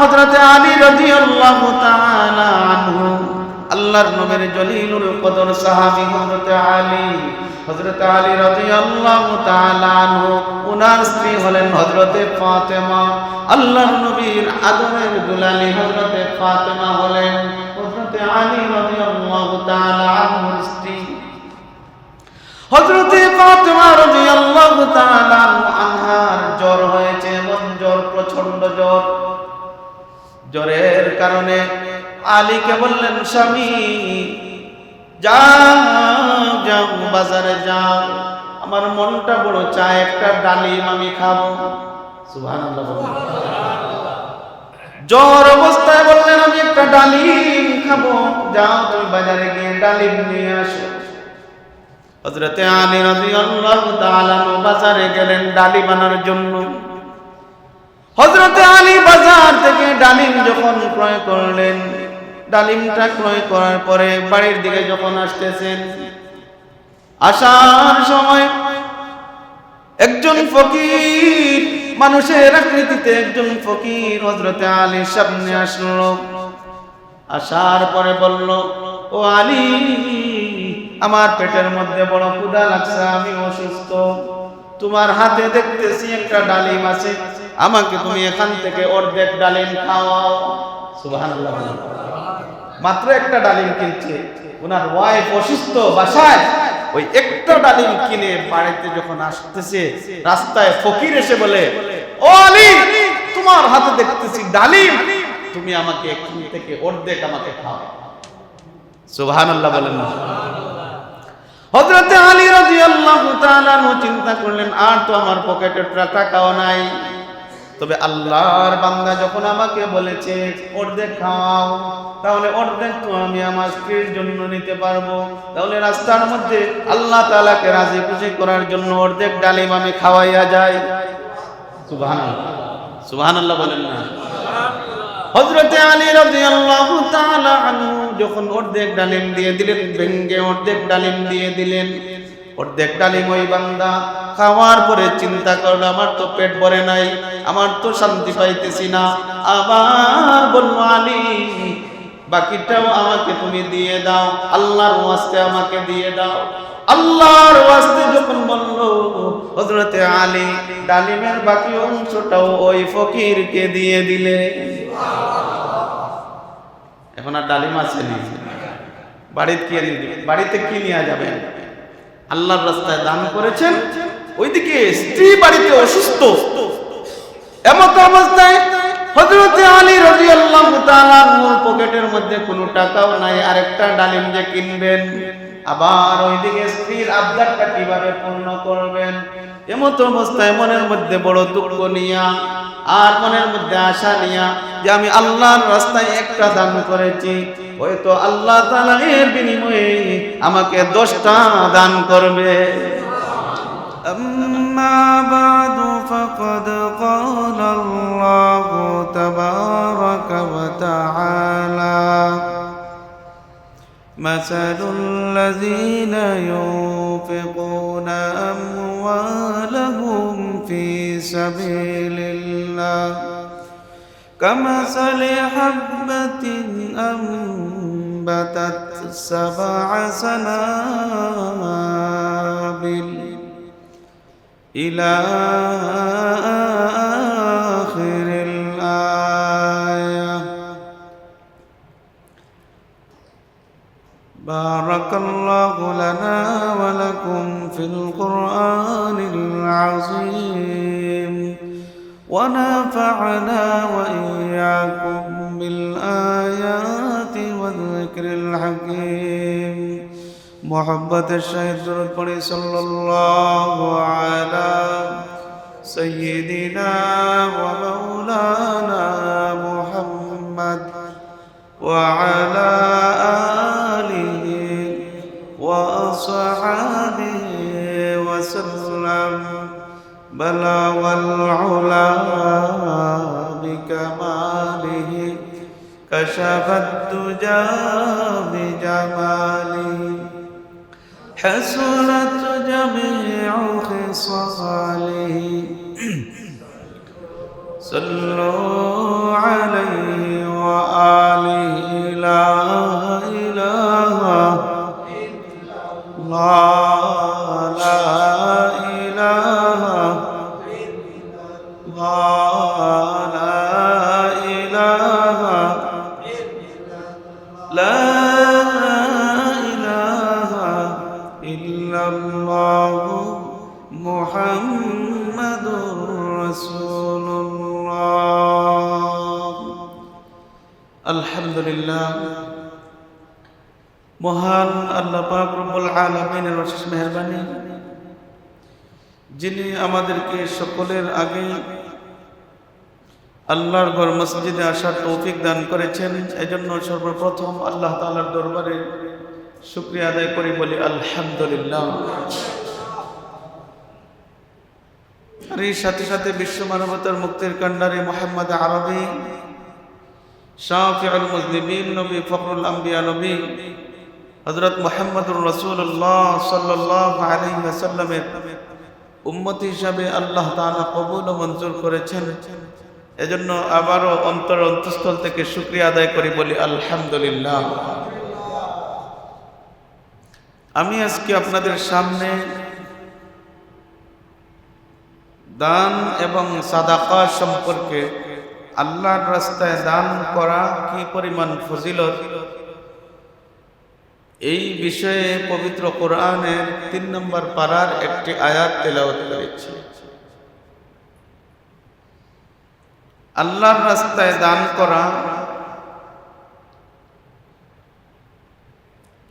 হযরত আলী রাদিয়াল্লাহু তাআলা আনহু, আল্লাহর নবীর জলিলুল কদর সাহাবী হযরত আলী রাদিয়াল্লাহু তাআলা আনহু, ওনার স্ত্রী হলেন হযরত ফাতেমা। আল্লাহর নবীর আদরের দুলালি হযরত ফাতেমা হলেন হযরত আলী রাদিয়াল্লাহু তাআলা আনহুর স্ত্রী। হযরত ফাতেমা রাদিয়াল্লাহু তাআলা আনহার জ্বর হয়েছে, এবং জ্বর, প্রচন্ড জ্বর। জ্বরের কারণে আলীকে বললেন, স্বামী যাও বাজারে যাও, আমার মনটা বড় চায় একটা ডালিম আমি খাবো। সুবহানাল্লাহ। জ্বর অবস্থায় বললেন, আমি একটা ডালিম খাবো, যাও তুমি বাজারে গিয়ে ডালিম নিয়ে আসো। হযরত আলী রাদিয়াল্লাহু তাআলা বাজারে গেলেন ডালিম আনার জন্য। হযরত আলী বাজার থেকে ডালিম যখন ক্রয় করলেন, ডালিমটা ক্রয় করার পরে বাড়ির দিকে যখন আসতেছেন, আসার সময় একজন ফকির, মানুষের আকৃতিতে একজন ফকির হযরত আলীর সামনে আসলো। আসার পরে বলল, ও আলী, আমার পেটের মধ্যে বড় ক্ষুধা লাগছে, আমি অসুস্থ, তোমার হাতে দেখতেছি একটা ডালিম আছে, আমাকে তুমি এখান থেকে অর্ধেক ডালিম খাওয়াও। সুবহানাল্লাহ। মাত্র একটা ডালিম কিনছে, ওনার ওয়াইফ অসুস্থ বাসায়, ওই একটা ডালিম কিনে বাড়িতে যখন আসতেছে, রাস্তায় ফকির এসে বলে, ও আলী, তোমার হাতে দেখতেছি ডালিম, তুমি আমাকে এখান থেকে অর্ধেক আমাকে খাওয়াও। সুবহানাল্লাহ বলেন না? হযরত আলী রাদিয়াল্লাহু তাআলা চিন্তা করলেন, আর তো আমার পকেটে টাকাও নাই, তবে আল্লাহর বান্দা যখন আমাকে বলেছে অর্ধেক খাওয়াও, তাহলে অর্ধেক তো আমি আমার স্ত্রীর জন্য নিতে পারবো, তাহলে রাস্তার মধ্যে আল্লাহ তাআলাকে রাজি খুশি করার জন্য অর্ধেক ডালিম আমি খাওয়াইয়া যাই। সুবহানাল্লাহ। সুবহানাল্লাহ বলেন না? হযরত আলী রাদিয়াল্লাহু তাআলা আনহু যখন অর্ধেক ডালিম দিয়ে দিলেন, ভেঙ্গে অর্ধেক ডালিম দিয়ে দিলেন। অর্ধেক ডালিম ওই বান্দা খাওয়ার পরে চিন্তা করলো, আমার তো পেট ভরে নাই, আমার তো শান্তি পাইতেছি না। আবার বলল, আলী, বাকিটাও আমাকে তুমি দিয়ে দাও, আল্লাহর ওয়াস্তে আমাকে দিয়ে দাও। আল্লাহর ওয়াস্তে যখন বলল, হযরত আলী ডালিমের বাকি অংশটাও ওই ফকিরকে দিয়ে দিলে। এখন আর ডালিম আছে না, বাড়িতে কি নিয়ে যাবেন? আল্লাহর রাস্তায় দান করেছেন, ওইদিকে স্ত্রী বাড়িতে অসুস্থ, এমত অবস্থায় হযরত আলী রাদিয়াল্লাহু তাআলা পকেটের মধ্যে কোনো টাকাও নাই, আরেকটা ডালিম যে কিনবেন, আবার ওইদিকে স্ত্রীর আবদারটা কিভাবে পূর্ণ করবেন, এমত অবস্থায় মনের মধ্যে বড় দুঃখ নিয়া আর মনের মধ্যে আশা নিয়া যে আমি আল্লাহর রাস্তায় একটা দান করেছি, হয়তো আল্লাহ তাআলা এর বিনিময়ে আমাকে 10টা দান করবে। আম্মা বাদু ফাকাদ ক্বালা আল্লাহু তাবারাকা ওয়া তাআলা মাসালুল লাযীনা ইউনফিকুনা আমওয়ালাহুম ফী সাবিলিল্লাহ কামাসালি হাববাতিন أنبتت 7 سنابل إلى آخر الآية. بارك الله لنا ولكم في القرآن العظيم ونفعنا وإياكم بالآيات والذكر الحكيم. محبت الشهيد الرسول صلى الله على سيدنا ومولانا محمد وعلى آله وأصحابه وسلم. بلغ العلا بكماله كشف الدجى بجماله حسنت جميع خصاله صلوا عليه وآله لا إله إلا الله لا إله إلا الله لا إله لا إله إلا الله محمد رسول الله الحمد لله মহান আল্লাহ পাক রব্বুল আলামিনের অশেষ মেহেরবানি যিনি আমাদেরকে সকলের আগে আল্লাহর ঘর মসজিদে আসার তৌফিক দান করেছেন। এজন্য সর্বপ্রথম আল্লাহ তাআলার দরবারে শুকরিয়া আদায় করি, বলি আলহামদুলিল্লাহ। আর এই সাথে সাথে বিশ্ব মানবতার মুক্তির কান্ডারি মুহাম্মদ আরবি শাফিউল মুজনিবিন নবী ফখরুল আম্বিয়া নবী হযরত মুহাম্মদুর রাসূলুল্লাহ সাল্লাল্লাহু আলাইহি ওয়াসাল্লামের উম্মতি হিসাবে আল্লাহ তাআলা কবুল ও মঞ্জুর করেছেন। এজন্য আবারও অন্তঃস্থল থেকে শুকরিয়া আদায় করি, বলি আলহামদুলিল্লাহ। আমি আজকে আপনাদের সামনে দান এবং সাদাকা সম্পর্কে, আল্লাহর রাস্তায় দান করা কি পরিমাণ ফজিলত, এই বিষয়ে পবিত্র কোরআনের ৩ নম্বর পারার একটি আয়াত তেলাওয়াত করেছি। আল্লাহর রাস্তায় দান করা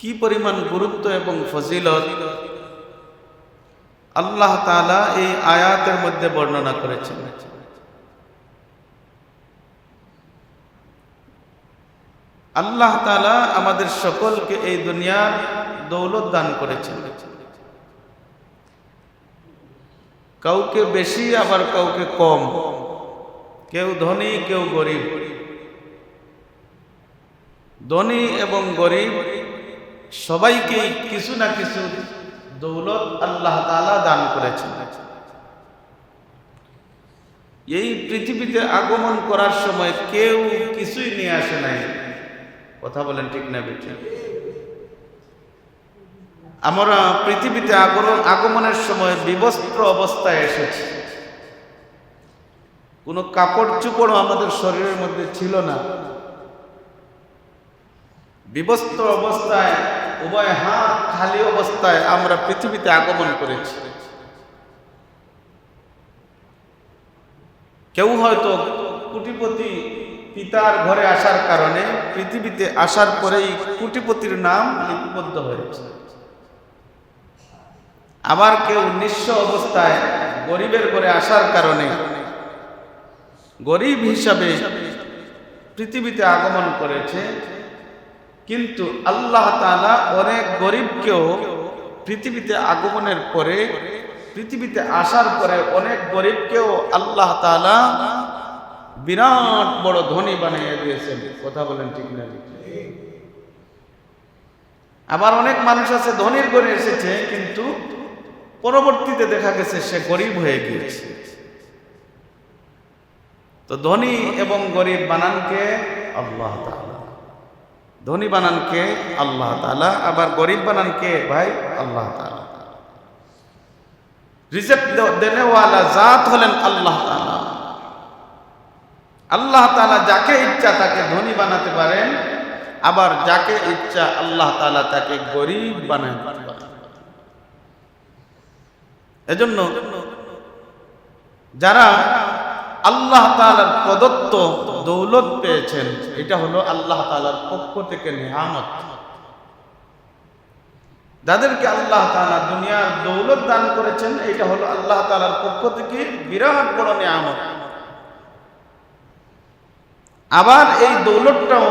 কি পরিমাণ গুরুত্ব এবং ফজিলত আল্লাহ তাআলা এই আয়াতের মধ্যে বর্ণনা করেছেন। আল্লাহ তাআলা আমাদের সকলকে এই দুনিয়ার দৌলত দান করেছেন, কাউকে বেশি আবার কাউকে কম, কেউ ধনী কেউ গরিব। ধনী এবং গরিব সবাইকে কিছু না কিছু দৌলত আল্লাহ তাআলা দান করেছেন। এই পৃথিবীতে আগমন করার সময় কেউ কিছুই নিয়ে আসে নাই, কথা বলেন ঠিক না বেঠিক? আমরা পৃথিবীতে আগমনের সময় বিবস্ত্র অবস্থায় এসেছি, কোনো কাপড় চোপড়ও আমাদের শরীরের মধ্যে ছিল না। বিবস্ত্র অবস্থায়, উভয় হাত খালি অবস্থায় আমরা পৃথিবীতে আগমন করেছি। কেউ হয়তো কোটিপতি পিতার ঘরে আসার কারণে পৃথিবীতে আসার পরেই কোটিপতির নাম লিপিবদ্ধ হয়েছে। আবার কেউ নিঃস্ব অবস্থায় গরিবের ঘরে আসার কারণে গরিব হিসাবে পৃথিবীতে আগমন করেছে। কিন্তু আল্লাহ তাআলা অনেক গরিবকেও পৃথিবীতে আগমনের পরে, পৃথিবীতে আসার পরে অনেক গরিবকেও আল্লাহ তাআলা বিরাট বড় ধনী বানিয়ে দিয়েছেন, কথা বলেন ঠিক না? আবার অনেক মানুষ আছে ধনীর ঘরে এসেছে, কিন্তু পরবর্তীতে দেখা গেছে সে গরিব হয়ে গিয়েছে। তো ধনী এবং গরিব বানানকে আল্লাহ তাআলা, ধনী বানানকে আল্লাহ তাআলা, আবার গরিব বানানকে ভাই আল্লাহ তাআলা। রিজিক দেনেওয়ালা জাত হলেন আল্লাহ তাআলা। আল্লাহ তাআলা যাকে ইচ্ছা তাকে ধনী বানাতে পারেন, আবার যাকে ইচ্ছা আল্লাহ তাআলা তাকে গরিব বানাতে পারেন। এজন্য যারা আল্লাহ তাআলার প্রদত্ত দৌলত পেয়েছেন, এটা হলো আল্লাহ তাআলার পক্ষ থেকে নিয়ামত। যাদেরকে আল্লাহ তাআলা দুনিয়ার দৌলত দান করেছেন, এটা হলো আল্লাহ তাআলার পক্ষ থেকে বিরাট বড় নিয়ামত। আবার এই দৌলতটাও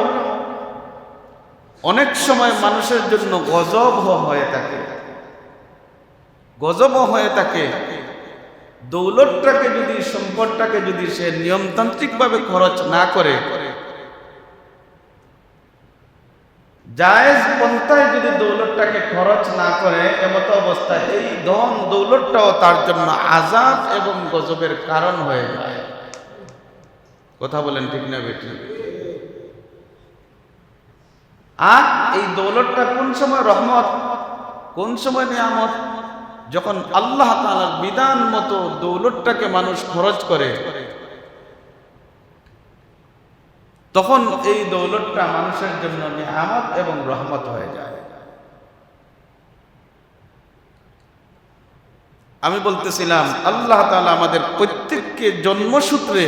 অনেক সময় মানুষের জন্য গজব হয়ে থাকে, গজব হয়ে থাকে। দৌলতটাকে যদি, সম্পদটাকে যদি সে নিয়মতান্ত্রিকভাবে খরচ না করে, জায়েজ পন্থায় যদি দৌলতটাকে খরচ না করে, এমত অবস্থায় এই ধন দৌলতটাও তার জন্য আযাব এবং গজবের কারণ হয়ে যায়। কথা বলেন ঠিক না বেটি? আর এই দৌলতটা কোন সময় রহমত, কোন সময় নিয়ামত? যখন আল্লাহ তাআলার বিধান মতো দৌলতটাকে মানুষ খরচ করে, তখন এই দৌলতটা মানুষের জন্য নিয়ামত এবং রহমত হয়ে যায়। আমি বলতেছিলাম আল্লাহ তাআলা আমাদের প্রত্যেককে জন্মসূত্রে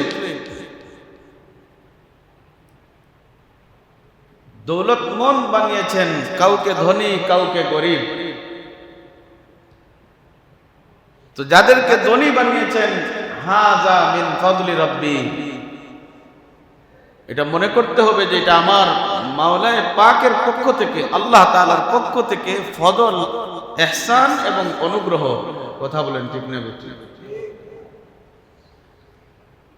দৌলতমন বানিয়েছেন, কাউকে ধনী কাউকে গরিব। তো যাদেরকে ধনী বানিয়েছেন, হাযা মিন ফাদলি রাব্বি, এটা মনে করতে হবে যে এটা আমার মাওলায়ে পাকের পক্ষ থেকে, আল্লাহ তাআলার পক্ষ থেকে ফজল, ইহসান এবং অনুগ্রহ। কথা বলেন ঠিক না বেটি?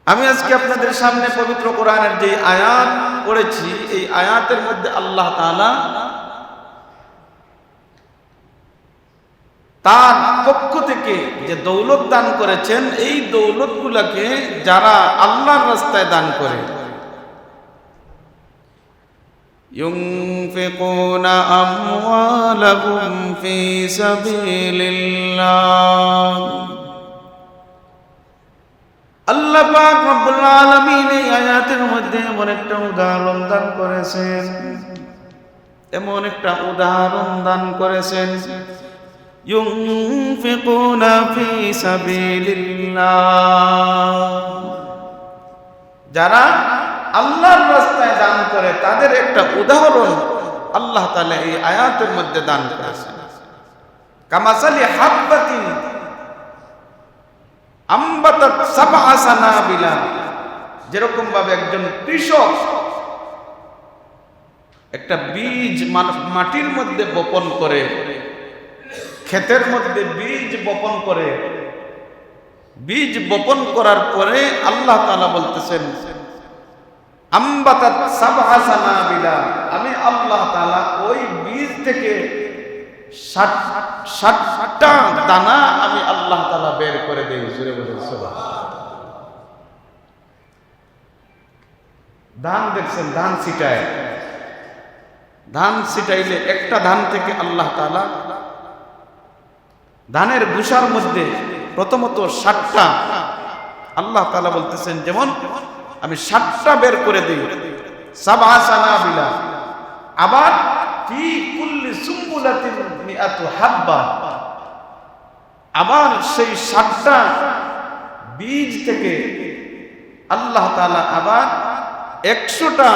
আমি আজকে আপনাদের সামনে পবিত্র কোরআনের যে আয়াত পড়েছি, এই আয়াতের মধ্যে আল্লাহ তাআলা তার পক্ষ থেকে যে দৌলত দান করেছেন, এই দৌলতগুলোকে যারা আল্লাহর রাস্তায় দান করে, ينفقون أموالهم في سبيل الله আল্লাহ পাক রব্বুল আলামিন এই আয়াতের মধ্যে এমন একটা উদাহরণ দান করেছেন, এমন একটা উদাহরণ দান করেছেন, ইউনফিকুনা ফি সাবিলিল্লাহ, যারা আল্লাহর রাস্তায় দান করে তাদের একটা উদাহরণ আল্লাহ তাআলা এই আয়াতের মধ্যে দান করেছেন। কামাসালি হাব্বাতিন আম্বাতাত সাবআ সানাবিলা, যেরকম ভাবে একজন কৃষক একটা বীজ মাটির মধ্যে বপন করে, ক্ষেতের মধ্যে বীজ বপন করে, বীজ বপন করার পরে আল্লাহ তাআলা বলতেছেন আম্বাতাত সাবআ সানাবিলা, আমি আল্লাহ তাআলা ওই বীজ থেকে 60টা দানা আমি আল্লাহ তাআলা বের করে দেই। জোরে বলেন সুবহানাল্লাহ। ধান দেখছেন, ধান ছিটায়, ধান ছিটাইলে একটা ধান থেকে আল্লাহ তাআলা ধানের গুসার মধ্যে প্রথমত 60টা আল্লাহ তাআলা বলতেছেন, যেমন আমি 60টা বের করে দিই, সাবআ সানাবিলা, আবার ফি কুল্লি সুম্বুলাতিন মিআতু হাব্বা, আবার সেই 60টা বীজ থেকে আল্লাহ তাআলা আবার 100টা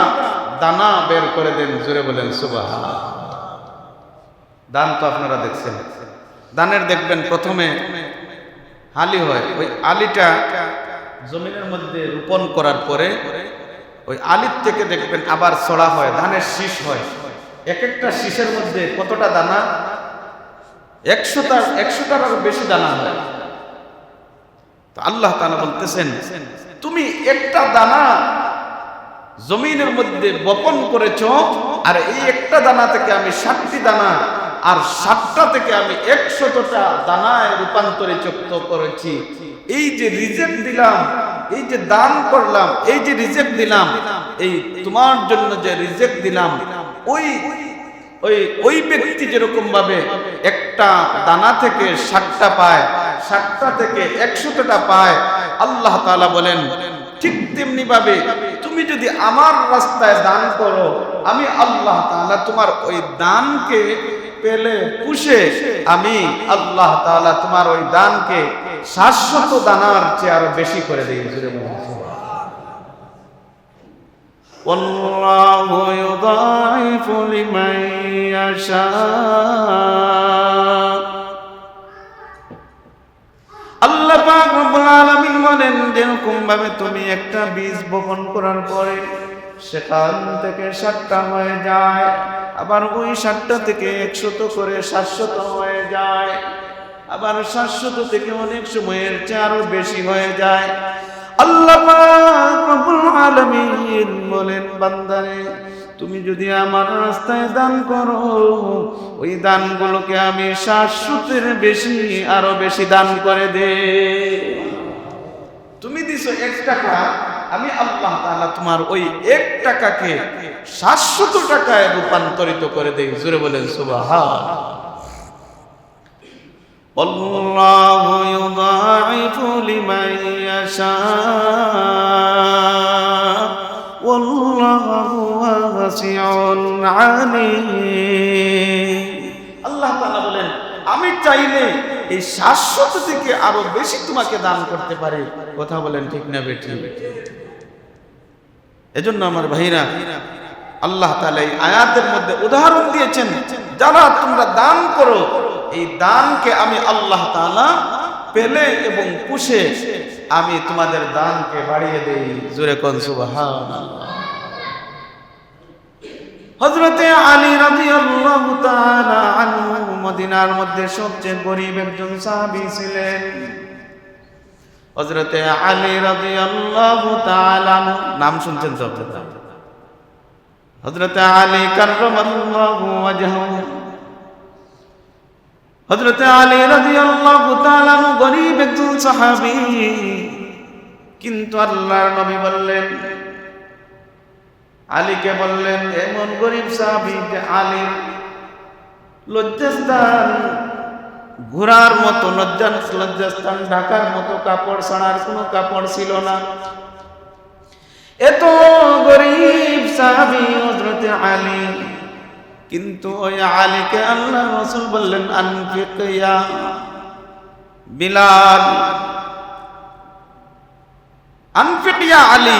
দানা বের করে দেন। জোরে বলেন সুবহানাল্লাহ। দান তো আপনারা দেখছেন, দানের দেখবেন প্রথমে আলি হয়, ওই আলিটা জমিনের মধ্যে রোপণ করার পরে ওই আলির থেকে দেখবেন আবার ছড়া হয়, ধানের শীষ হয়। এক একটা শীষের মধ্যে কতটা দানা? 100টার আরো বেশি দানা হয়। তো আল্লাহ তাআলা বলতেছেন, তুমি একটা দানা জমিনের মধ্যে বপন করেছো, আর এই একটা দানা থেকে আমি 60টি দানা, আর 60টা থেকে আমি 100টা দানায় রূপান্তরিত করেছি। এই যে রিজেক্ট দিলাম, এই যে দান করলাম, এই যে রিজেক্ট দিলাম, এই তোমার জন্য যে রিজেক্ট দিলাম, ওই ব্যক্তি যেরকম ভাবে একটা দানা থেকে 60টা পায়, 60টা থেকে 100টা পায়, আল্লাহ তাআলা বলেন ঠিক তেমনি ভাবে তুমি যদি আমার রাস্তায় দান করো, আমি আল্লাহ তাআলা তোমার ওই দানকে পেলে পুষে আমি আল্লাহ তাআলা তোমার ওই দানকে 700 দানার চেয়ে আরো বেশি করে দেই। والله يضاعف لمن يشاء। আল্লাহ পাক রব্বুল আলামিন বলেন, যেরকম ভাবে তুমি একটা বীজ বপন করার পরে সেখান থেকে 60টা হয়ে যায়, আবার ওই 60টা থেকে 100 করে 700 হয়ে যায়, আবার 700 থেকে অনেক সময়ের চেয়ে আরো বেশি হয়ে যায়। আল্লাহ পাক রব্বুল আলামিন বলেন, বান্দারে তুমি যদি আমার রাস্তায় দান করো, ওই দানগুলোকে আমি 700-এর বেশি আরো বেশি দান করে দে। তুমি দিছো 1 টাকা, আমি আল্লাহ তাআলা তোমার ওই 1 টাকাকে 700 টাকায় রূপান্তরিত করে দেই। জোরে বলেন সুবহানাল্লাহ। আল্লাহু ইউদাইফু লিমান ইয়াশা ওয়াল্লাহু ওয়াসিউন আলীম। আল্লাহ তাআলা বলেন আমি চাইলে এই 700 থেকে আরো বেশি তোমাকে দান করতে পারি। কথা বলেন ঠিক না বেঠিক? এজন্য আমার ভাইরা, আল্লাহ তাআলা এই আয়াতের মধ্যে উদাহরণ দিয়েছেন, যারা তোমরা দান করো, এই দানকে আমি আল্লাহ তাআলা পেলে এবং পুষে আমি তোমাদের দানকে বাড়িয়ে দেই। জোরে কোন সুবহানাল্লাহ। হযরতে আলী রাদিয়াল্লাহু তাআলা আনহু মদিনার মধ্যে সবচেয়ে গরীব একজন সাহাবী ছিলেন। হযরতে আলী রাদিয়াল্লাহু তাআলা নাম শুনছেন তো আপনারা? হযরতে আলী কাররামাল্লাহু ওয়াজহাহু, হযরতে আলী রাদিয়াল্লাহু তাআলা গরীব একজন সাহাবী, কিন্তু আল্লাহর নবী বললেন, আলীকে বললেন, এমন গরীব সাহাবী যে আলীর লজ্জাস্থান ঘোড়ার মতো লজ্জাস্থান ঢাকার মতো কাপড় ছাড়ার কোনো কাপড় ছিল না। এত গরীব সাহাবী হযরতে আলী, কিন্তু ওই আলীকে আল্লাহর রাসূল বললেন, আনফিক ইয়া বিলাল, আনফিক ইয়া আলী।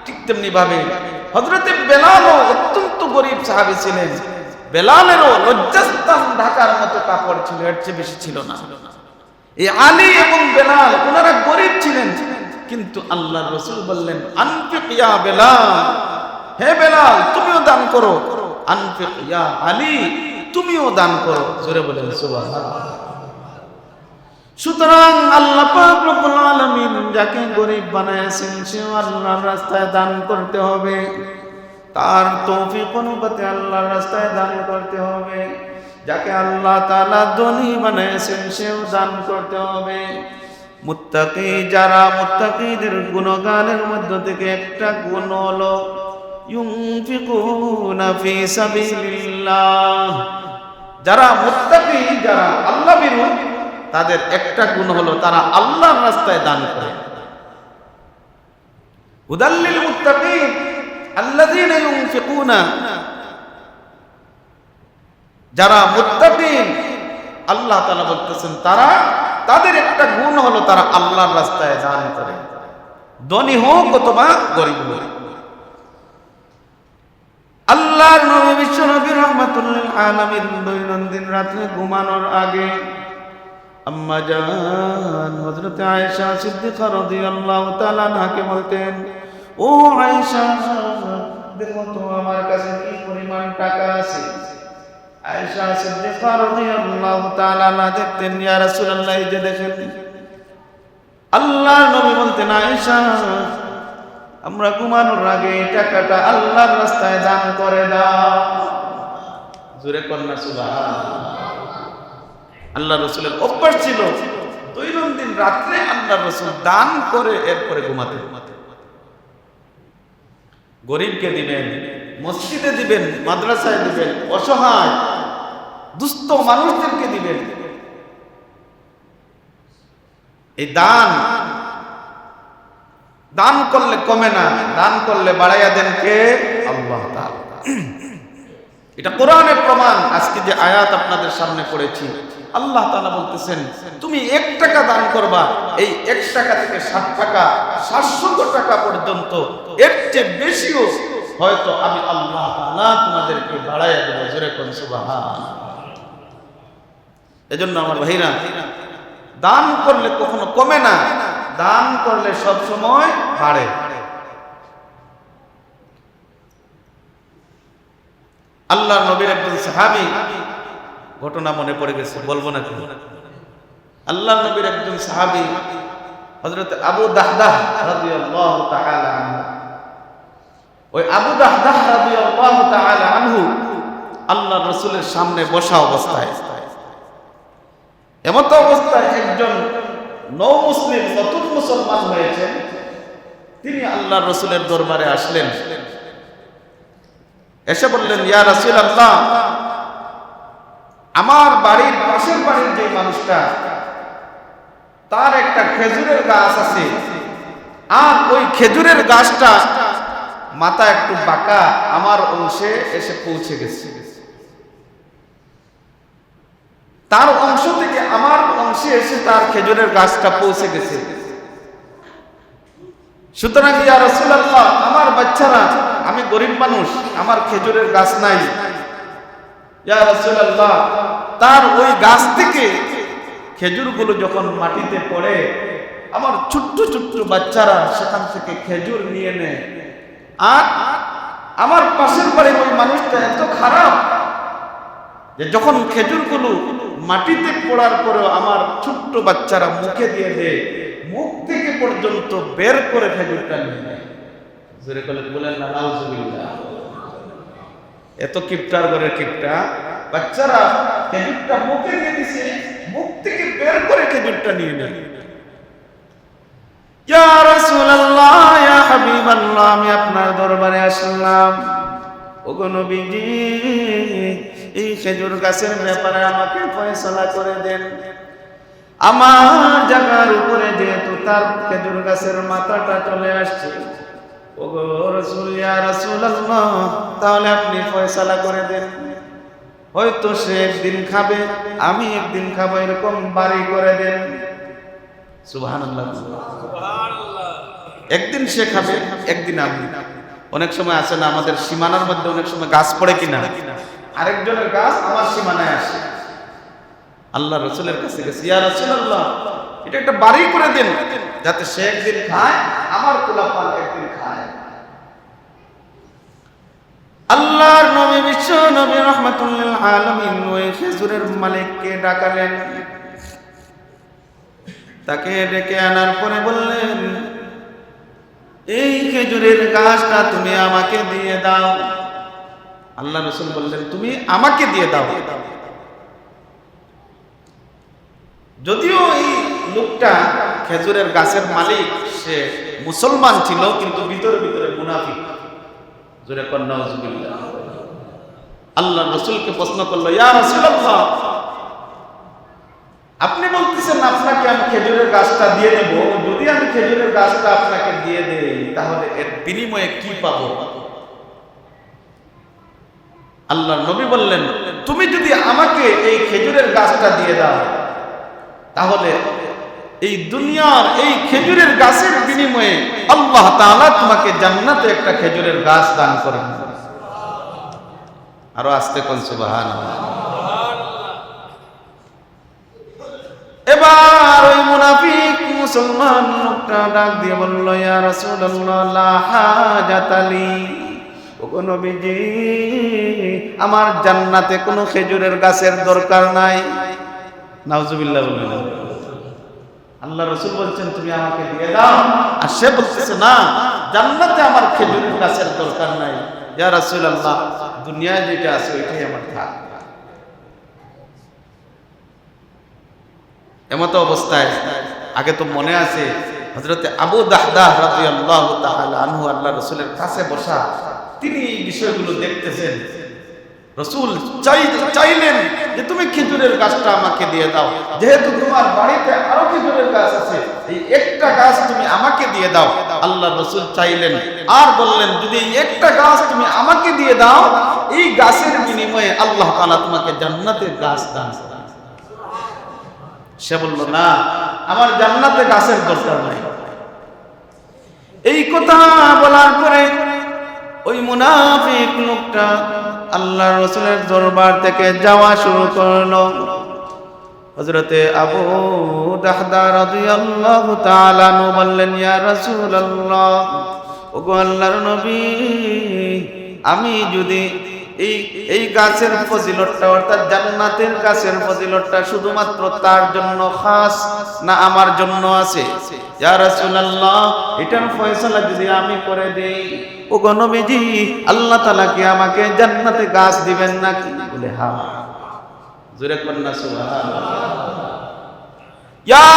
ঠিক তেমনি ভাবে হযরতে বেলালও অত্যন্ত গরীব সাহাবী ছিলেন। বেলালেরও লজ্জাস্থান ঢাকার মতো কাপড় ছিল, এর চেয়ে বেশি ছিল না। এই আলী এবং বেলাল ওনারা গরীব ছিলেন, কিন্তু আল্লাহর রাসূল বললেন, আনফিক ইয়া বেলাল, হে বেলাল তুমিও দান করো, আনফিক ইয়া আলী তুমিও দান করো। জোরে বলেন সুবহানাল্লাহ। সুতরাং আল্লাহ পাক রব্বুল আলামিন যাকে গরীব বানায়েছেন সেও আল্লাহর রাস্তায় দান করতে হবে, তার তৌফিক অনুপাতে আল্লাহর রাস্তায় দান করতে হবে। যাকে আল্লাহ তাআলা ধনী বানায়েছেন সেও দান করতে হবে। মুত্তাকি যারা, মুত্তাকিদের গুণগানের মধ্য থেকে একটা গুণ হলো ইউনফিকুনা ফি সাবিলিল্লাহ। যারা মুত্তাকি, যারা আল্লাহ ভীরু, তাদের একটা গুণ হলো তারা আল্লাহর রাস্তায় দান করে। হুদাল্লিল মুত্তাকিন আল্লাযীনা ইউনফিকুনা, যারা মুত্তাকিন আল্লাহ তাআলা বলতেছেন তারা, তাদের একটা গুণ হলো তারা আল্লাহর রাস্তায় দান করে, ধনী হোক অথবা গরীব হোক। আল্লাহর নবী বিশ্ব নবী রাহমাতুল লিল আলামিন দৈনন্দিন রাতে ঘুমানোর আগে আম্মা জান হযরত আয়েশা সিদ্দিকা রাদিয়াল্লাহু তাআলা আনহাকে বলতেন, ও আয়েশা দেখো তো আমার কাছে কি পরিমাণ টাকা আছে। আয়েশা সিদ্দিকা রাদিয়াল্লাহু তাআলা আনহা দেখতেন, ইয়া রাসূলুল্লাহ এই যে দেখেন। আল্লাহর নবী বলতেন, আয়েশা আমরা ঘুমানোর আগে এই টাকাটা আল্লাহর রাস্তায় দান করে দাও। জোরে কন্যা সুবহানাল্লাহ। আল্লাহ রাসূলের অভ্যাস ছিল দৈনন্দিন রাত্রে আল্লাহ রাসূল দান করে এরপরে ঘুমাতে। গরীবকে দিবেন, মসজিদে দিবেন, মাদ্রাসায় দিবেন, অসহায় দুস্থ মানুষদেরকে দিবেন। এই দান, দান করলে কমে না, দান করলে বাড়াইয়া দেন কে? আল্লাহ তাআলা। এটা কোরআনের প্রমাণ। আজকে যে আয়াত আপনাদের সামনে পড়েছি, আল্লাহ তাআলা বলতেছেন তুমি 1 টাকা দান করবা, এই 1 টাকা থেকে 60 টাকা 700 টাকা পর্যন্ত, এর চেয়ে বেশিও হয়তো আমি আল্লাহ তাআলা তোমাদেরকে বাড়াইয়া দেব। জোরে কোন সুবহানাল্লাহ। এজন্য আমার ভাইরা, দান করলে কখনো কমে না, দান করলে সব সময় বাড়ে। আল্লাহর নবীর একজন সাহাবী, ঘটনা মনে পড়ে গেছে, বলবো নাকি? আল্লাহর নবীর একজন সাহাবী হযরত আবু দাহদাহ রাদিয়াল্লাহু তাআলা আনহু। ওই আবু দাহদাহ রাদিয়াল্লাহু তাআলা আনহু আল্লাহর রাসূলের সামনে বসা অবস্থায়, এমত অবস্থায় একজন নও মুসলিম, নতুন মুসলমান হয়েছে, তিনি আল্লাহর রাসূলের দরবারে আসলেন, এসে বললেন, ইয়া রাসূলুল্লাহ, আমার বাড়ির পাশের বাড়ির যে মানুষটা, তার একটা খেজুরের গাছ আছে, আর ওই খেজুরের গাছটা মাথা একটু বাঁকা আমার অংশে এসে পৌঁছে গেছে। তার অংশ থেকে আমার অংশে এসে তার খেজুরের গাছটা পৌঁছে গেছে। সুতরাং ইয়া রাসূলুল্লাহ, আমার বাচ্চারা, আমি গরিব মানুষ, আমার খেজুরের গাছ নাই। ইয়া রাসূলুল্লাহ, তার ওই গাছ থেকে খেজুরগুলো যখন মাটিতে পড়ে, আমার ছোট্ট ছোট্ট বাচ্চারা সেখান থেকে খেজুর নিয়ে নেয়। আর আমার পাশের বাড়ির ওই মানুষটা এত খারাপ যে যখন খেজুরগুলো মাটিতে পড়ার পরেও আমার ছোট্ট বাচ্চারা মুখে দিয়ে দেয়, মুখ থেকে পর্যন্ত বের করে খেজুরটা নিয়ে নেয়। জোরে করে বলেন না নাউজুবিল্লাহ। এত কিপটার করে কিপটা, বাচ্চারা খেজুরটা মুখে দিয়ে দিছে, মুখ থেকে বের করে খেজুরটা নিয়ে নেয়। ইয়া রাসূলুল্লাহ, ইয়া হাবিবাল্লাহ, আমি আপনার দরবারে আসলাম। ওগো নবীজি, এই খেজুর গাছের ব্যাপারে আমাকে ফয়সালা করে দেন। আমার জায়গার উপরে যেহেতু তার খেজুর গাছের মাথাটা চলে আসছে, ওগো রাসূল, ইয়া রাসূলুল্লাহ, তাহলে আপনি ফয়সালা করে দেন। হয়তো সে একদিন খাবে, আমি একদিন খাবো, এরকম বাড়ি করে দেন। সুবহানাল্লাহ, সুবহানাল্লাহ। একদিন সে খাবে, একদিন আমি। অনেক সময় আছে না, আমাদের সীমানার মধ্যে অনেক সময় গাছ পড়ে কিনা, আরেকজনের গাছ আমার সীমানায় আসে। আল্লাহ রাসূলের কাছে গেছে, ইয়া রাসূলুল্লাহ, এটা একটা বাড়ি করে দেন, যাতে সে একদিন খায়, আমার পোলাপান একদিন খায়। আল্লাহর নবী, বিশ্ব নবী রাহমাতুল লিল আলামিন ওই খেজুরের মালিককে ডাকালেন। তাকে ডেকে আনার পরে বললেন, এই খেজুরের গাছটা তুমি আমাকে দিয়ে দাও। আল্লাহ রাসূল বললেন, তুমি আমাকে দিয়ে দাও। যদিও এই লোকটা খেজুরের গাছের মালিক, সে মুসলমান ছিল, কিন্তু ভিতরে ভিতরে মুনাফিক। জোরে কর নাউজুবিল্লাহ। আল্লাহ রাসূলকে প্রশ্ন করলো, ইয়া রাসূলুল্লাহ, আপনি বলতেছেন আপনাকে আমি খেজুরের গাছটা দিয়ে দেব, যদি আমি খেজুরের গাছটা আপনাকে দিয়ে দেই তাহলে এর বিনিময়ে কি পাবো? আল্লাহ নবী বললেন, তুমি যদি আমাকে এই খেজুরের গাছটা দিয়ে দাও, তাহলে এই দুনিয়ার এই খেজুরের গাছের বিনিময়ে আল্লাহ তাআলা তোমাকে জান্নাতে একটা খেজুরের গাছ দান করেন। আরো আস্তে কোন সুবহানাল্লাহ। এবার ওই মুনাফিক মুসলমান লোকটা ডাক দিয়ে বলল, ইয়া রাসূলুল্লাহ, লা হাজাতালি, ওগো নবীজি, আমার জান্নাতে কোনো খেজুরের গাছের দরকার নাই। নাউজুবিল্লাহ বললেন। আল্লাহ রাসূল বলছেন, তুমি আমাকে দিয়ে দাও, আর সে বলতেছে, না, জান্নাতে আমার খেজুরের গাছের দরকার নাই। ইয়া রাসূলুল্লাহ, দুনিয়ায় যেটা আছে ওইটাই আমার থাক। এমতো অবস্থায় আগে তো মনে আছে হযরতে আবু দাহদাহ রাদিয়াল্লাহু তাআলা আনহু আল্লাহ রাসূলের কাছে বসা, তিনি এই বিষয়গুলো দেখতেছেন। রাসূল চাইলেন যে তুমি খেজুরের গাছটা আমাকে দিয়ে দাও, যেহেতু তোমার বাড়িতে আরো খেজুরের গাছ আছে, এই একটা গাছ তুমি আমাকে দিয়ে দাও। আল্লাহ রাসূল চাইলেন আর বললেন, যদি এই একটা গাছ তুমি আমাকে দিয়ে দাও, এই গাছের বিনিময়ে আল্লাহ তাআলা তোমাকে জান্নাতের গাছ দান করবেন। সে বলল, না, আমার জান্নাতে গাছের দরকার নাই। এই কথা বলার পরে ওই মুনাফিক লোকটা আল্লাহর রাসূলের দরবার থেকে যাওয়া শুরু করলো। হযরতে আবু দাহদা রাদিয়াল্লাহু তাআলা আনহু বললেন, ইয়া রাসূলুল্লাহ, ওগো আল্লাহর নবী, আমি যদি এই গাছের ফজিলতটা, অর্থাৎ জান্নাতের গাছের ফজিলতটা শুধুমাত্র তার জন্য খাস, না আমার জন্য আছে? ইয়া রাসূলুল্লাহ, এটার ফয়সালা যদি আমি করে দেই, ওগো নবীজি, আল্লাহ তাআলা কি আমাকে জান্নাতে গাছ দিবেন নাকি? বলে, হ্যাঁ। জোরে কর না সুবহানাল্লাহ। ইয়া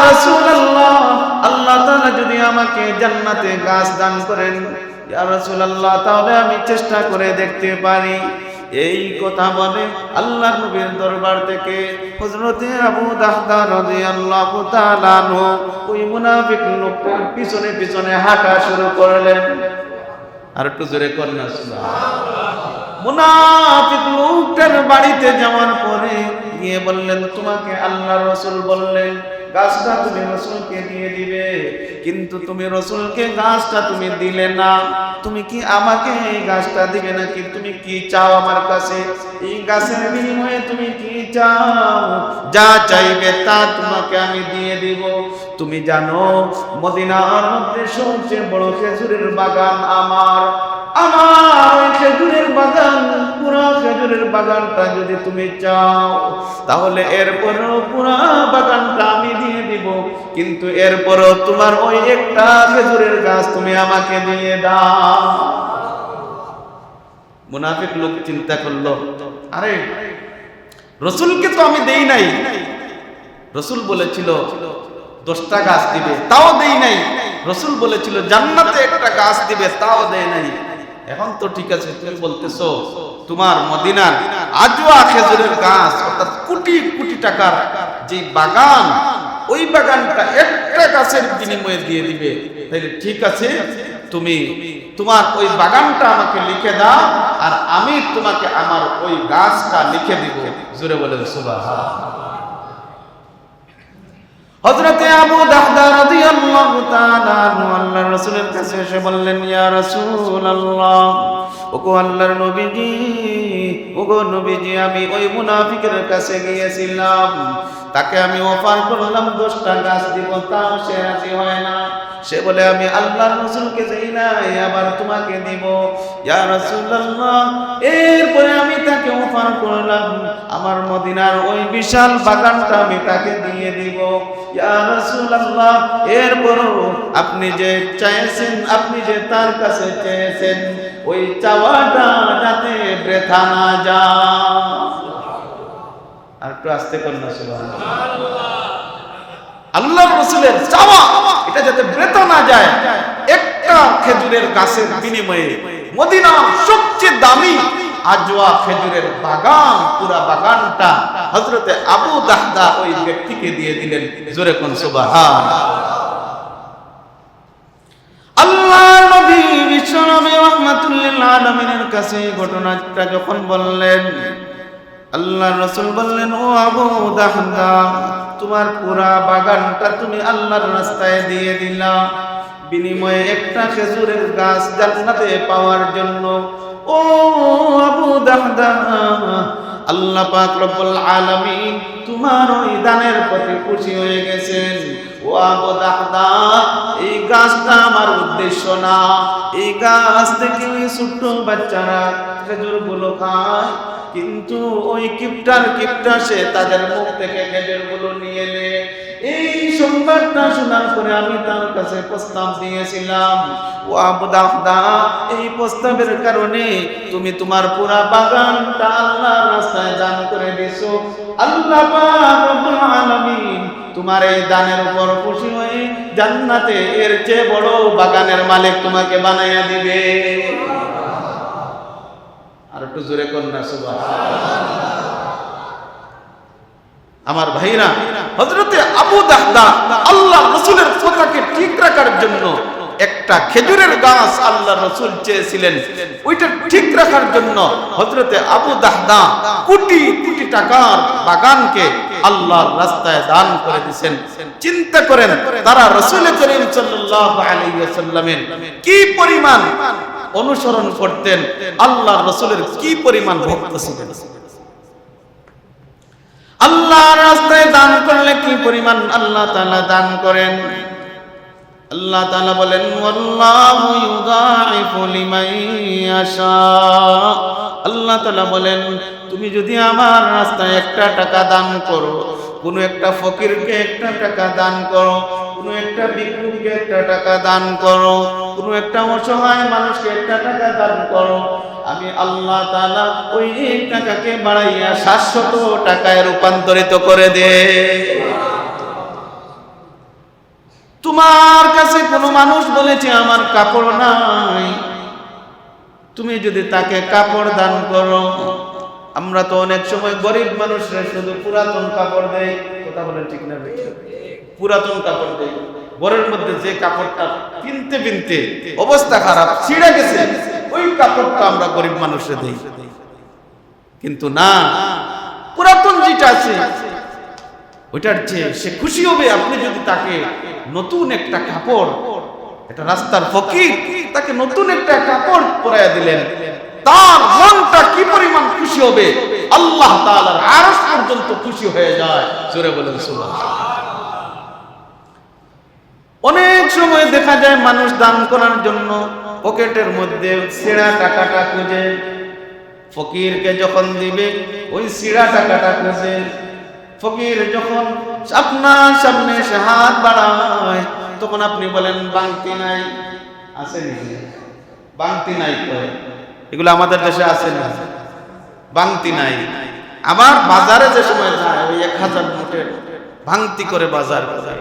রাসূলুল্লাহ, আল্লাহ তাআলা যদি আমাকে জান্নাতে গাছ দান করেন, ইয়া রাসূলুল্লাহ, তাহলে আমি চেষ্টা করে দেখতে পারি। এই কথা বলে আল্লাহর নবীর দরবার থেকে হযরতে আবু দাহদা রাদিয়াল্লাহু তাআলা আনহু ওই মুনাফিক লোকটার পিছনে পিছনে হাঁটা শুরু করলেন। আর একটু জোরে করেন না সুবহানাল্লাহ। মুনাফিক লোকটার বাড়িতে যাওয়ার পরে গিয়ে বললেন, তোমাকে আল্লাহর রাসূল বললেন গাছটা তুমি রাসূলকে দিয়ে দিবে, কিন্তু তুমি রাসূলকে গাছটা তুমি দিলে না। তুমি কি আমাকে এই গাছটা দিবে নাকি? তুমি কি চাও আমার কাছে? এই গাছের বিনিময়ে তুমি কি চাও? যা চাইবে তা তোমাকে আমি দিয়ে দিব। তুমি জানো মদিনার মধ্যে সবচেয়ে বড় খেজুরের বাগান আমার। ওই খেজুরের বাগান, পুরো খেজুরের বাগানটা যদি তুমি চাও, তাহলে এরপরও পুরো বাগানটা আমি দিয়ে দিব, কিন্তু এরপরও তোমার ওই একটা খেজুরের গাছ তুমি আমাকে দিয়ে দাও। মুনাফিক লোক চিন্তা করলো, আরে রাসূলকে তো আমি দেই নাই, রাসূল বলেছিল 10টা গাছ দিবে, তাও দেই নাই। রাসূল বলেছিল জান্নাতে একটা গাছ দিবে, তাও দেয় নাই। এখন তো ঠিক আছে, তুমি বলতেছো তোমার মদিনার আজওয়া খেজুরের গাছ, অর্থাৎ কোটি কোটি টাকার যে বাগান, ওই বাগানটা একটা গাছের বিনিময়ে দিয়ে দিবে। তাহলে ঠিক আছে, তুমি তোমার ওই বাগানটা আমাকে লিখে দাও, আর আমি তোমাকে আমার ওই গাছটা লিখে দিব। জোরে বলেন সুবহানাল্লাহ। হযরতে আবু দাহদা রাদিয়াল্লাহু তাআলা আনহু আল্লাহর রাসূলের কাছে এসে বললেন, ইয়া রাসূলুল্লাহ, ওগো আল্লাহর নবীজি, ওগো নবীজি, আমি ওই মুনাফিকের কাছে গিয়েছিলাম, তাকে আমি অফার করলাম 10টা গাছ দিব, তাও সে রাজি হয় না। সে বলে আমি আল্লাহর রাসূলকে দেই নাই, আবার তোমাকে দিব। ইয়া রাসূলুল্লাহ, এরপরে আমি তাকে অফার করলাম আমার মদিনার ওই বিশাল বাগানটা আমি তাকে দিয়ে দিব। ইয়া রাসূলুল্লাহ, এরপরও আপনি যে চাইছেন, আপনি যে তার কাছে চেয়েছেন, ওই চাওয়াটা যাতে বৃথা না যায়। আর একটু আস্তে করুন না সুবহানাল্লাহ। আল্লাহর রাসূলের চাওয়া এটা যাতে বৃথা না যায়, একটা খেজুরের গাছের বিনিময়ে মদিনার সবচেয়ে দামি আজওয়া খেজুরের বাগান, পুরা বাগানটা হযরতে আবু দাহদা ওই ব্যক্তিকে দিয়ে দিলেন। জোরে কোন সুবহানাল্লাহ। আল্লাহর নবী বিশ্বনবী রাহমাতুল লিল আলামিনের কাছে ঘটনাটা যখন বললেন, আল্লাহর রাসূল বললেন, ও আবু দাহদা, তোমার পুরা বাগানটা তুমি আল্লাহর রাস্তায় দিয়ে দিলা, বিনিময়ে একটা খেজুরের গাছ জান্নাতে পাওয়ার জন্য। ও আবু দাহদা, আল্লাহ পাক রব্বুল আলামিন তোমার ওই দানের প্রতি খুশি হয়ে গেছেন। ও আবু দাহদা, এই গাছটা আমার উদ্দেশ্য না, এই গাছ থেকে ওই ছোট্ট বাচ্চারা খেজুরগুলো খায়, কিন্তু ওই কিপটা সে তাদের মুখ থেকে খেজুরগুলো নিয়ে নেয়। এই সংবাদটা শোনার পরে আমি তার কাছে প্রস্তাব দিয়েছিলাম, ও আবু দাহদা, এই প্রস্তাবের কারণে তুমি তোমার পুরা বাগানটা আল্লাহর রাস্তায় দান করে দিছো। আল্লাহ পাক রব্বুল আলামিন তোমার এই দানের উপর খুশি হয়ে জান্নাতে এর চেয়ে বড় বাগানের মালিক তোমাকে বানাইয়া দিবে। আর একটু জোরে কোন না সুবহানাল্লাহ। আমার ভাইরা, হযরতে আবু দাহদা আল্লাহর রাসূলের কথাকে ঠিক রাখার জন্য একটা খেজুরের গাছ আল্লাহর রাসূল চেয়েছিলেন, ওইটা ঠিক রাখার জন্য হযরতে আবু দাহদা কোটি কোটি টাকার বাগানকে আল্লাহর রাস্তায় দান করে দিয়েছেন। চিন্তা করেন তারা রাসূল করিম সাল্লাল্লাহু আলাইহি ওয়াসাল্লামের কি পরিমাণ অনুসরণ করতেন, আল্লাহর রাসূলের কি পরিমাণ ভক্ত ছিলেন। আল্লাহর রাস্তায় দান করলে কি পরিমাণ আল্লাহ তাআলা দান করেন। আল্লাহ তাআলা বলেন, ওয়াল্লাহু ইউযাইফু লিমান ইয়াশা। আল্লাহ তাআলা বলেন, তুমি যদি আমার রাস্তায় 1 টাকা দান করো, কোন একটা ফকিরকে 1 টাকা দান করো, কোন একটা ভিক্ষুককে 1 টাকা দান করো, কোন একটা অসহায় মানুষকে 1 টাকা দান করো, আমি আল্লাহ তাআলা ওই 1 টাকাকে বাড়াইয়া 700 টাকায় রূপান্তরিত করে দেই। তোমার কাছে কোনো মানুষ বলেছে আমার কাপড় নাই, তুমি যদি তাকে কাপড় দান করো। আমরা তো অনেক সময় গরিব মানুষরা শুধু পুরাতন কাপড় দেই, কথা বলেন ঠিক না? পুরাতন কাপড় দেই, ঘরের মধ্যে যে কাপড়টা কিনতে কিনতে অবস্থা খারাপ, ছিঁড়ে গেছে, ওই কাপড়টা আমরা গরিব মানুষরা দেই। কিন্তু না, পুরাতন যেটা আছে ওইটার চেয়ে সে খুশি হবে আপনি যদি তাকে নতুন একটা কাপড়, এটা রাস্তার ফকির, তাকে নতুন একটা কাপড় পরাইয়া দিলেন, তার মনটা কি পরিমাণ খুশি হবে, আল্লাহ তাআলার আরশ পর্যন্ত খুশি হয়ে যায়। জোরে বলেন সুবহানাল্লাহ। অনেক সময় দেখা যায় মানুষ দান করার জন্য পকেটের মধ্যে ছেঁড়া টাকাটা খুঁজে, ফকিরকে যখন দিবে ওই ছেঁড়া টাকাটা খুঁজে। ফকির যখন আপনার সামনে এসে হাত বাড়ায় তখন আপনি বলেন বাংতি নাই, আছে নাকি? বাংতি নাই কয়, এগুলো আমাদের দেশে আছে না, বাংতি নাই। আবার বাজারে যে সময় যায় ওই 1000 নোটের ভাঙতি করে বাজার করে।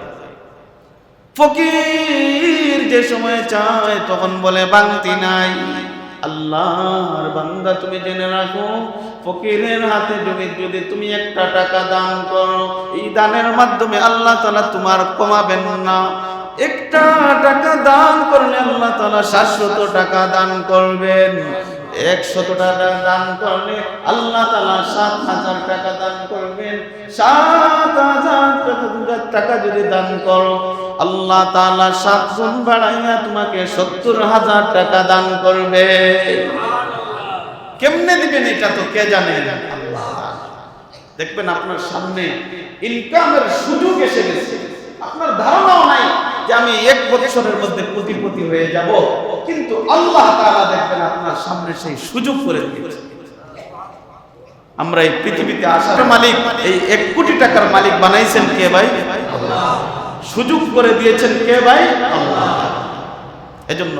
ফকির যে সময় চায় তখন বলে বাংতি নাই। আল্লাহর বান্দা তুমি জেনে রাখো, ফকিরের হাতে যদি তুমি একটা টাকা দান করো, এই দানের মাধ্যমে আল্লাহ তাআলা তোমার কমাবেন না। একটা টাকা দান করলে আল্লাহ তাআলা 700 টাকা দান করবেন। 100 টাকা দান করলে আল্লাহ তাআলা 7000 টাকা দান করবেন। 7000 টাকা যদি দান করো আল্লাহ তাআলা 7 গুণ বাড়াইয়া তোমাকে 70000 টাকা দান করবে। কেমনে দিবেন এটা তো কে জানে? আল্লাহ। দেখবেন আপনার সামনে ইনকামের সুযোগ এসে গেছে, আপনার ধারণাও নাই যে আমি 1 বছরের মধ্যে কোটিপতি হয়ে যাব, কিন্তু আল্লাহ তাআলা দেখবেন আপনার সামনে সেই সুযোগ করে দিয়েছে। আমরা এই পৃথিবীতে আসার মালিক, এই 1 কোটি টাকার মালিক বানাইছেন কে ভাই? আল্লাহ। সুযোগ করে দিয়েছেন কে ভাই? আল্লাহ। এজন্য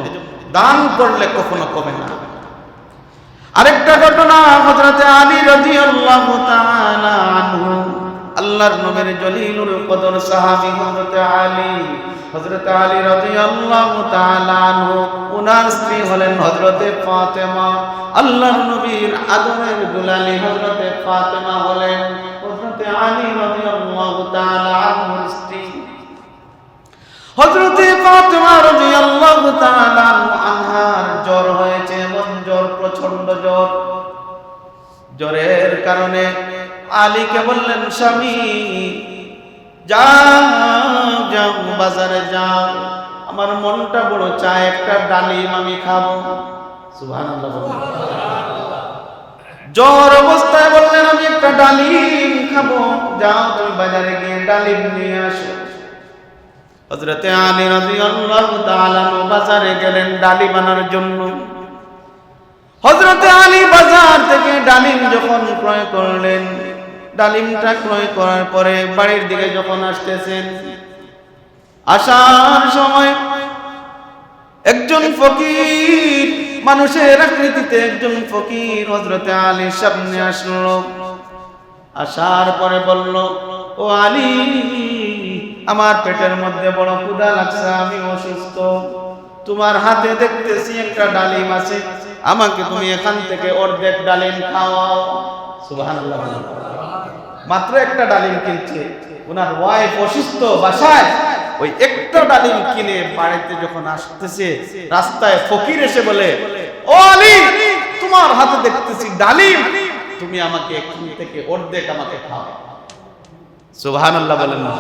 দান করলে কখনো কমে না। আরেকটা ঘটনা, হযরত আলী রাদিয়াল্লাহু তাআলা আনহু, আল্লাহর নবীর জলিলুল কদর সাহাবী হযরত আলী রাদিয়াল্লাহু তাআলা আনহু, ওনার স্ত্রী হলেন হযরত ফাতেমা। আল্লাহর নবীর আদরের দুলালি হযরত ফাতেমা হলেন হযরত আলী রাদিয়াল্লাহু তাআলা আনহুর স্ত্রী। হযরত ফাতেমা রাদিয়াল্লাহু তাআলা আনহার জ্বর হয়েছে, এমন জ্বর, প্রচন্ড জ্বর। জ্বরের কারণে আলীকে বললেন, স্বামী যাও বাজারে যাও, আমার মনটা বড় চায় একটা ডালিম আমি খাবো। সুবহানাল্লাহ। জ্বর অবস্থায় বললেন আমি একটা ডালিম খাবো, যাও তুমি বাজারে গিয়ে ডালিম নিয়ে আসো। হযরত আলী রাদিয়াল্লাহু তাআলা বাজারে গেলেন ডালিম আনার জন্য। হযরত আলী বাজার থেকে ডালিম যখন ক্রয় করলেন, ডালিমটা ক্রয় করার পরে বাড়ির দিকে যখন আসতেছেন, আসার সময় একজন ফকির, মানুষের আকৃতিতে একজন ফকির হযরত আলীর সামনে আসলো। আসার পরে বলল, ও আলী, আমার পেটের মধ্যে বড় ক্ষুধা লাগছে, আমি অসুস্থ, তোমার হাতে দেখতেছি একটা ডালিম আছে, আমাকে তুমি এখান থেকে অর্ধেক ডালিম খাওয়াও। সুবহানাল্লাহ। মাত্র একটা ডালিম কিনছে, ওনার ওয়াইফ অসুস্থ বাসায়, ওই একটা ডালিম কিনে বাড়িতে যখন আসতেছে, রাস্তায় ফকির এসে বলে, ও আলী, তোমার হাতে দেখতেছি ডালিম, তুমি আমাকে এখান থেকে অর্ধেক আমাকে খাও। সুবহানাল্লাহ বলেন না?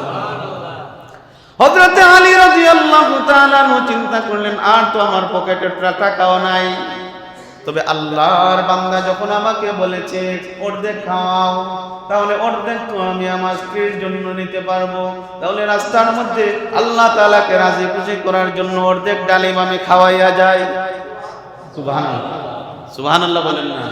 হযরত আলী রাদিয়াল্লাহু তাআলা চিন্তা করলেন, আর তো আমার পকেটে টাকাও নাই, তবে আল্লাহর বান্দা যখন আমাকে বলেছে অর্ধেক খাওয়াও, তাহলে অর্ধেক তো আমি আমার স্ত্রীর জন্য নিতে পারবো, তাহলে রাস্তার মধ্যে আল্লাহ তাআলাকে রাজি খুশি করার জন্য অর্ধেক ডালিম আমি খাওয়াইয়া যাই। সুবহানাল্লাহ। সুবহানাল্লাহ বলেন না?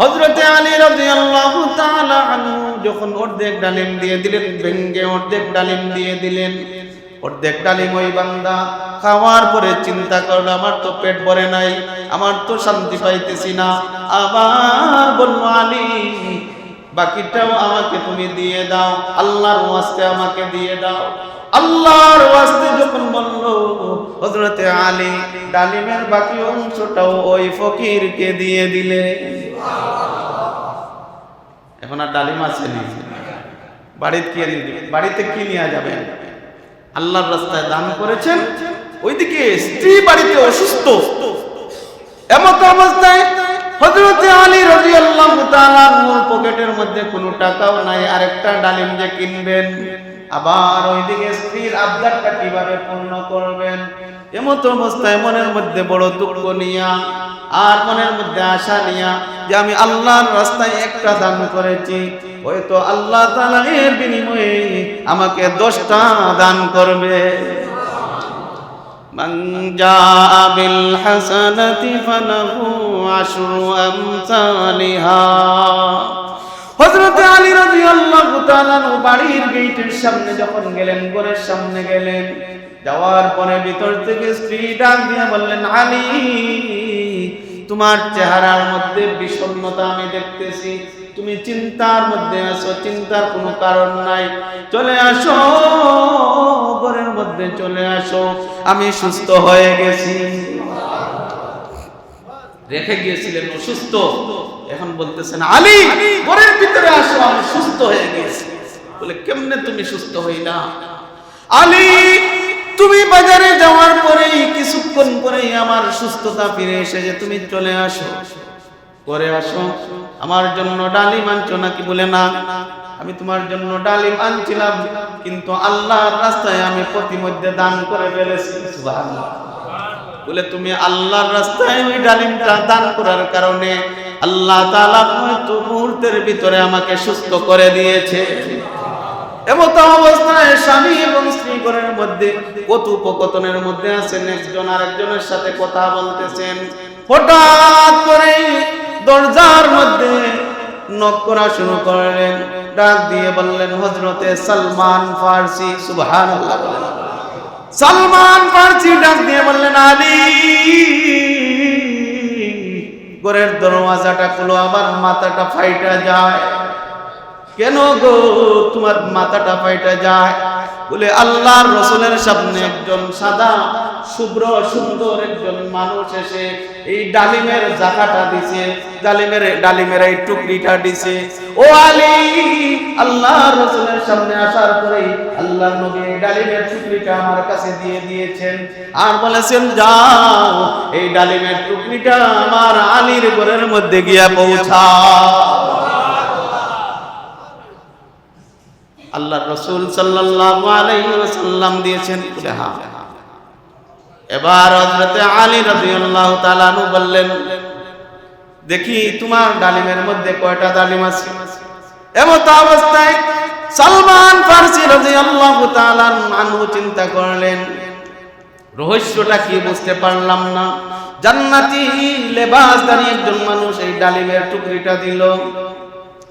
হযরত আলী রাদিয়াল্লাহু তাআলা আনহু যখন অর্ধেক ডালিম দিয়ে দিলেন, ভেঙ্গে অর্ধেক ডালিম দিয়ে দিলেন। অর্ধেক ডালিম ওই বান্দা খাওয়ার পরে চিন্তা করলো, আমার তো পেট ভরে নাই, আমার তো শান্তি পাইতেছি না। আবার বলল, আলী, বাকিটাও আমাকে তুমি দিয়ে দাও, আল্লাহর ওয়াস্তে আমাকে দিয়ে দাও। আল্লাহর ওয়াস্তে যখন বলল, হযরতে আলী ডালিমের বাকি অংশটাও ওই ফকিরকে দিয়ে দিলে। এখন আর ডালিম আছে না, বাড়িতে কি নিয়ে যাবেন? আল্লাহর রাস্তায় দান করেছেন, ওইদিকে স্ত্রী বাড়িতে অসুস্থ, এমত অবস্থায় হযরতে আলী রাদিয়াল্লাহু তাআলা পকেটের মধ্যে কোনো টাকাও নাই, আরেকটা ডালিম যে কিনবেন, আবার ওইদিকে স্ত্রীর আবদারটা কিভাবে পূর্ণ করবেন, এমত অবস্থায় মনের মধ্যে বড় দুঃখ নিয়া আর মনের মধ্যে আশা নিয়া যে আমি আল্লাহর রাস্তায় একটা দান করেছি, হয়তো আল্লাহ তাআলা এর বিনিময়ে আমাকে 10টা দান করবে। মান জাআ বিল হাসানাতি ফালাহু আশরু আমসালিহা। হযরত আলী রাদিয়াল্লাহু তাআলা বাড়ির গেটের সামনে যখন গেলেন, ঘরের সামনে গেলেন, যাওয়ার পরে ভিতর থেকে স্ত্রী ডাক দিয়ে বললেন, আলী তোমার চেহারার মধ্যে বিষণ্ণতা আমি দেখতেছি, তুমি চিন্তার মধ্যে আছো, চিন্তার কোনো কারণ নাই, চলে আসো ঘরের মধ্যে চলে আসো, আমি সুস্থ হয়ে গেছি। রেখে গিয়েছিলেন অসুস্থ, এখন বলতেছেন আলী ঘরের ভিতরে আসো, আমি সুস্থ হয়ে গেছি। বলে কেমনে তুমি সুস্থ হইলা? আলী তুমি বাজারে যাওয়ার পরেই কিছুক্ষণ পরেই আমার সুস্থতা ফিরে এসেছে, তুমি চলে আসো, করে আসো, আমার জন্য ডালিম আনছো নাকি? বলে না, আমি তোমার জন্য ডালিম আনছিলাম, কিন্তু আল্লাহর রাস্তায় আমি প্রতিমধ্যে দান করে ফেলেছি। সুবহানাল্লাহ। বলে তুমি আল্লাহর রাস্তায় ওই ডালিমটা দান করার কারণে আল্লাহ তাআলা হয়তো মুহূর্তের ভিতরে আমাকে সুস্থ করে দিয়েছে। এমত অবস্থায় স্বামী এবং স্ত্রী ঘরের মধ্যে কথোপকথনের মধ্যে আছেন, একজন আরেকজনের সাথে কথা বলতেছেন। হঠাৎ করে দরজার মধ্যে নক করা শুরু করলেন, ডাক দিয়ে বললেন হযরতে সালমান ফারসি। সুবহানাল্লাহ। সালমান ফারসি ডাক দিয়ে বললেন, আলী ঘরের দরওয়াজাটা খুলো, আমার মাথাটা ফাইটা যায়। কেন গো তোমার মাথাটা ফাইটা যায়? বলে আল্লাহর রাসূলের সামনে একজন সাদা শুভ্র সুন্দর একজন মানুষ এসে এই ডালিমের জাকাটা দিছে, ডালিমের এই টুকরিটা দিছে। ও আলী, আল্লাহর রাসূলের সামনে আসার পরেই আল্লাহর নবী এই ডালিমের টুকরিটা আমার কাছে দিয়ে দিয়েছেন, আর বলেছেন যাও এই ডালিমের টুকরিটা আমার আলীর ঘরের মধ্যে গিয়া পৌঁছাও। আল্লাহর রাসূল সাল্লাল্লাহু আলাইহি ওয়াসাল্লাম দিয়েছেন। হ্যাঁ। এবার হযরত আলী রাদিয়াল্লাহু তাআলা আনহু বললেন, দেখি তোমার ডালিমের মধ্যে কয়টা ডালিম আছে। এমত অবস্থায় সালমান ফারসি রাদিয়াল্লাহু তাআলা আনহু চিন্তা করলেন, রহস্যটা কি বুঝতে পারলাম না। জান্নাতি লেবাসধারী একজন মানুষ এই ডালিমের টুকরিটা দিল,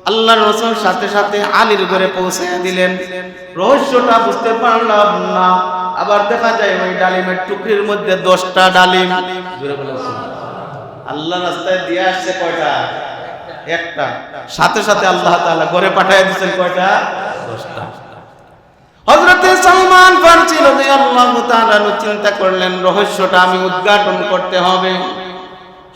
আল্লাহর রাসূল সাথে সাথে আলীর ঘরে পৌঁছে দিলেন। রহস্যটা বুঝতে পারলাম না। আবার দেখা যায় ওই ডালিমের টুকরির মধ্যে 10টা ডালিম। আল্লাহ রাস্তায় দিয়ে আসছে কয়টা? একটা। সাথে সাথে আল্লাহ তাআলা ঘরে পাঠিয়ে দিয়েছেন কয়টা? 10টা। হযরতে সালমান ফারসি রাদিয়াল্লাহু তাআলা চিন্তা করলেন, রহস্যটা আমি উদ্ঘাটন করতে হবে।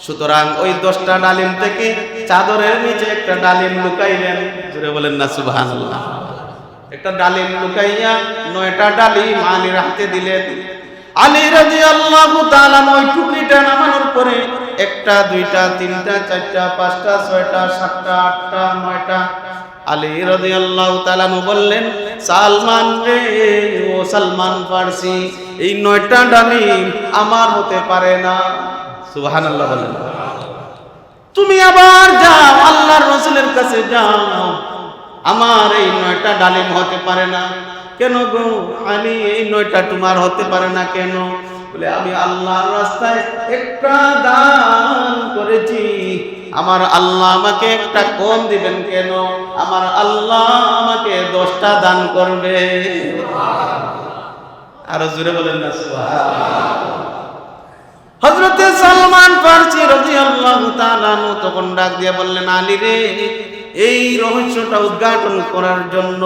সুতরাং ওই 10টা ডালিম থেকে চাদরের নিচে একটা ডালিম লুকাইলেন। জোরে বলেন না সুবহানাল্লাহ। একটা ডালিম লুকাইয়া 9টা ডালিম আলীর হাতে দিলেন। আলী রাদিয়াল্লাহু তাআলা ওই টুকরিটা নামানোর পরে 1টা 2টা 3টা 4টা 5টা 6টা 7টা 8টা 9টা আলী রাদিয়াল্লাহু তাআলা বললেন, সালমান রে, ও সালমান ফারসি, এই 9টা ডালিম আমার হতে পারে না। সুবহানাল্লাহ বলেন। তুমি আবার যাও আল্লাহর রাসূলের কাছে যাও, আমার এই 9টা ডালিম হতে পারে না। কেন গো আলী, এই 9টা তোমার হতে পারে না কেন? বলে আমি আল্লাহর রাস্তায় একটা দান করেছি, আমার আল্লাহ আমাকে একটা কম দিবেন কেন? আমার আল্লাহ আমাকে 10টা দান করবে। আরো জোরে বলেন না সুবহানাল্লাহ। হযরতে সালমান ফারসি রাদিয়াল্লাহু তাআলা তখন ডাক দিয়ে বললেন, আলী রে, এই রহস্যটা উদ্ঘাটন করার জন্য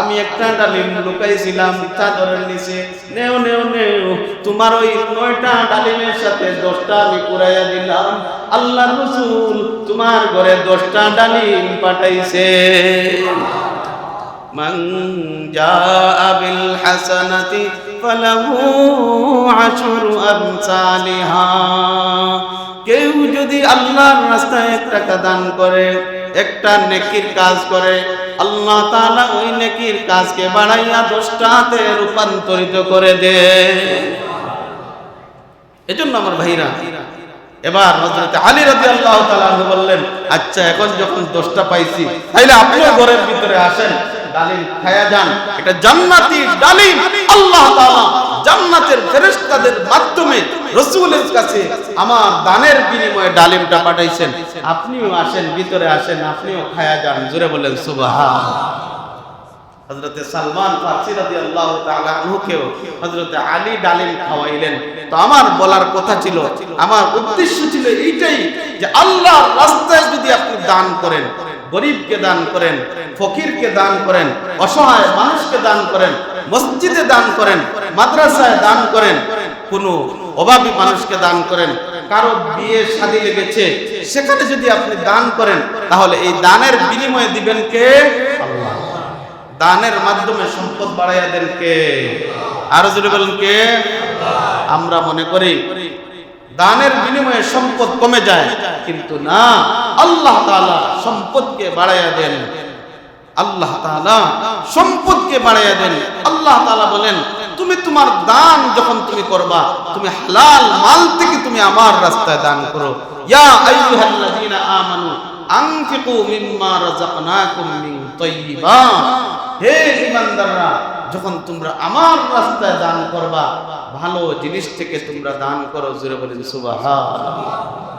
আমি একটা ডালিম লুকাইছিলাম চাদরের নিচে। নেও নেও নেও, তোমার ওই 9টা ডালিমের সাথে 10টা আমি কুড়াইয়া দিলাম। আল্লাহর রাসূল তোমার ঘরে 10টা ডালিম পাঠাইছে। মান জাআ বিল হাসানাতি ফালাহু আশরু আমসালিহা। কেউ যদি আল্লাহর রাস্তায় 1 টাকা দান করে, একটা নেকির কাজ করে, আল্লাহ তাআলা ওই নেকির কাজকে বাড়াইয়া 10টাতে রূপান্তরিত করে দেয়। এজন্য আমার ভাইরা, এবার হযরত আলী রাদিয়াল্লাহু তাআলা বললেন, আচ্ছা এখন যখন 10টা পাইছি, তাইলে আপনিও ঘরের ভিতরে আসেন, ডালিম খায়া যান। এটা জান্নাতি ডালিম। আল্লাহ তাআলা জান্নাতের ফেরেশতাদের মাধ্যমে রাসূলের কাছে আমার দানের বিনিময়ে ডালিমটা পাঠাইছেন। আপনিও আসেন, ভিতরে আসেন, আপনিও খায়া যান। জোরে বলেন সুবহানাল্লাহ। হযরত সালমান ফারসি রাদিয়াল্লাহু তাআলা আনহুকেও হযরত আলী ডালিম খাওয়াইলেন। তো আমার বলার কথা ছিল, আমার উদ্দেশ্য ছিল এইটাই যে আল্লাহর রাস্তায় যদি আপনি দান করেন, গরীবকে দান করেন, ফকিরকে দান করেন, অসহায় মানুষকে দান করেন, মসজিদে দান করেন, মাদ্রাসায় দান করেন, কোনো অভাবী মানুষকে দান করেন, কারো বিয়ে শাদী লেগেছে সেখানে যদি আপনি দান করেন, তাহলে এই দানের বিনিময়ে দিবেন কে? আল্লাহ। দানের মাধ্যমে সম্পদ বাড়াইয়া দেন কে? আরো জোরে বলেন কে? আমরা মনে করি দানের বিনিময়ে সম্পদ কমে যায়, কিন্তু না, আল্লাহ তাআলা সম্পদকে বাড়াইয়া দেন। আল্লাহ তাআলা সম্পদকে বাড়াইয়া দেন। আল্লাহ তাআলা বলেন, তুমি তোমার দান যখন তুমি করবা, তুমি হালাল মাল থেকে তুমি আমার রাস্তায় দান করো। ইয়া আইয়ুহাল্লাযীনা আমানু আনফিকু মিম্মা রাযাকনাকুম মিন তাইয়্যিবাত। হে ঈমানদাররা, যখন তোমরা আমার রাস্তায় দান করবা, ভালো জিনিস থেকে তোমরা দান করো। জোরে বলেন সুবহানাল্লাহ।